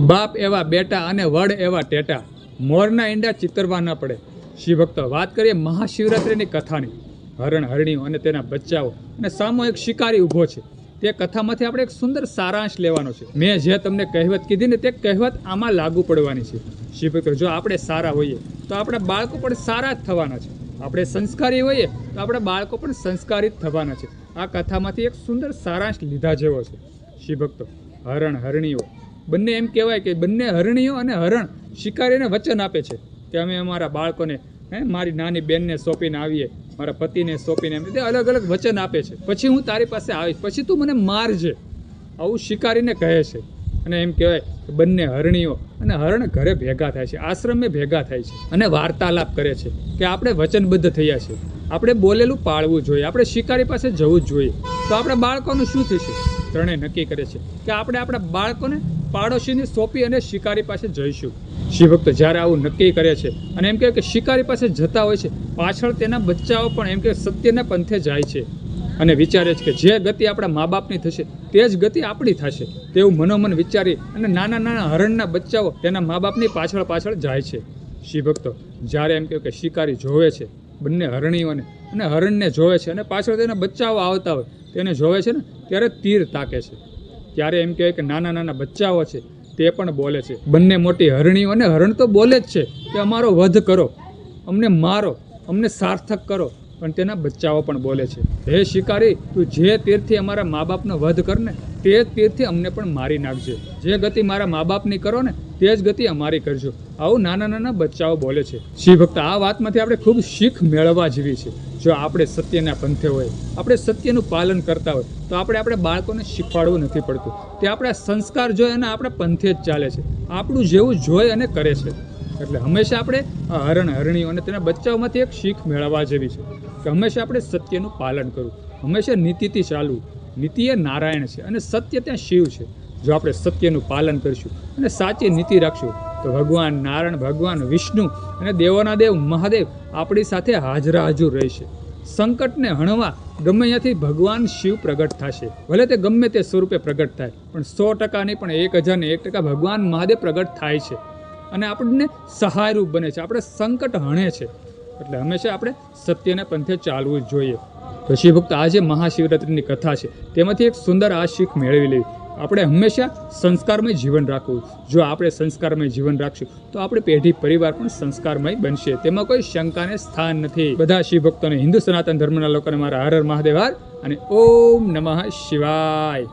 બાપ એવા બેટા અને વડ એવા ટેટા, મોરના ઈંડા ચિતરવા ન પડે. શિવ ભક્તો, વાત કરીએ મહાશિવરાત્રિની કથાની. હરણ હરણીઓ અને તેના બચ્ચાઓ અને સામો એક શિકારી ઊભો છે. તે કથામાંથી આપણે એક સુંદર સારાંશ લેવાનો છે. મેં જે તમને કહેવત કીધી ને તે કહેવત આમાં લાગુ પડવાની છે. શિવ ભક્તો, જો આપણે સારા હોઈએ તો આપણા બાળકો પણ સારા જ થવાના છે. આપણે સંસ્કારી હોઈએ તો આપણા બાળકો પણ સંસ્કારી જ થવાના છે. આ કથામાંથી એક સુંદર સારાંશ લીધા જેવો છે. શિવ ભક્તો, હરણ હરણીઓ બંને એમ કહેવાય કે બંને હરણીઓ અને હરણ શિકારીને વચન આપે છે કે અમે અમારા બાળકોને મારી નાની બેનને સોંપીને આવીએ, મારા પતિને સોંપીને, એમ રીતે અલગ અલગ વચન આપે છે. પછી હું તારી પાસે આવીશ, પછી તું મને મારજે, આવું શિકારીને કહે છે. અને એમ કહેવાય કે બંને હરણીઓ અને હરણ ઘરે ભેગા થાય છે, આશ્રમે ભેગા થાય છે અને વાર્તાલાપ કરે છે કે આપણે વચનબદ્ધ થયા છે, આપણે બોલેલું પાળવું જોઈએ, આપણે શિકારી પાસે જવું જ જોઈએ. તો આપણા બાળકોનું શું થશે? ત્રણેય નક્કી કરે છે કે આપણે આપણા બાળકોને પાડોશીને સોંપી અને શિકારી પાસે જઈશું. શિવભક્તો જ્યારે આવું નક્કી કરે છે અને એમ કહે કે શિકારી પાસે જતા હોય છે, પાછળ તેના બચ્ચાઓ પણ એમ કે સત્યના પંથે જાય છે અને વિચારે છે કે જે ગતિ આપણા મા બાપની થશે તે જ ગતિ આપણી થશે, તેવું મનોમન વિચારી અને નાના નાના હરણના બચ્ચાઓ તેના મા બાપની પાછળ પાછળ જાય છે. શિવભક્તો, જ્યારે એમ કહે કે શિકારી જોવે છે બંને હરણીઓને અને હરણને જોવે છે અને પાછળ તેના બચ્ચાઓ આવતા હોય તેને જોવે છે ને, ત્યારે તીર તાકે છે. ત્યારે એમ કહેવાય કે નાના નાના બચ્ચાઓ છે તે પણ બોલે છે. બંને મોટી હરણીઓ અને હરણ તો બોલે જ છે કે અમારો વધ કરો, અમને મારો, અમને સાર્થક કરો. પણ તેના બચ્ચાઓ પણ બોલે છે, હે શિકારી, તું જે તીરથી અમારા મા બાપનો વધ કર ને તે જ તીરથી અમને પણ મારી નાખજે. જે ગતિ મારા મા બાપની કરો ને તે જ ગતિ અમારી કરજો. આવું નાના નાના બચ્ચાઓ બોલે છે. શિવભક્ત, આ વાતમાંથી આપણે ખૂબ શીખ મેળવવા જેવી છે. જો આપણે સત્યના પંથે હોય, આપણે સત્યનું પાલન કરતા હોય તો આપણે બાળકોને શીખવાડવું નથી પડતું. તે આપણા સંસ્કાર જોઈ અને આપણા પંથે જ ચાલે છે, આપણું જેવું જોઈ અને કરે છે. એટલે હંમેશા આપણે આ હરણ હરણીઓ અને તેના બચ્ચાઓમાંથી એક શીખ મેળવવા જેવી છે કે હંમેશા આપણે સત્યનું પાલન કરવું, હંમેશા નીતિથી ચાલવું. નીતિ એ નારાયણ છે અને સત્ય ત્યાં શિવ છે. જો આપણે સત્યનું પાલન કરીશું અને સાચી નીતિ રાખશું તો ભગવાન નારાયણ, ભગવાન વિષ્ણુ અને દેવોના દેવ મહાદેવ આપણી સાથે હાજરા હજુર રહેશે. સંકટને હણવા ગમે ત્યાંથી ભગવાન શિવ પ્રગટ થશે. ભલે તે ગમે તે સ્વરૂપે પ્રગટ થાય, પણ 100% નહીં, પણ 1001% ભગવાન મહાદેવ પ્રગટ થાય છે અને આપણને સહાયરૂપ બને છે, આપણે સંકટ હણે છે. એટલે હંમેશા આપણે સત્યના પંથે ચાલવું જ જોઈએ. તો શિવભક્ત, આ જે મહાશિવરાત્રિની કથા છે તેમાંથી એક સુંદર આ શીખ મેળવી લેવી. આપણે હંમેશા સંસ્કારમય જીવન રાખવું. જો આપણે સંસ્કારમય જીવન રાખશું તો આપણે પેઢી પરિવાર પણ સંસ્કારમય બનશે, તેમાં કોઈ શંકાને સ્થાન નથી. બધા શિવભક્તોને, હિન્દુ સનાતન ધર્મના લોકોને મારા હર હર મહાદેવ અને ઓમ નમઃ શિવાય.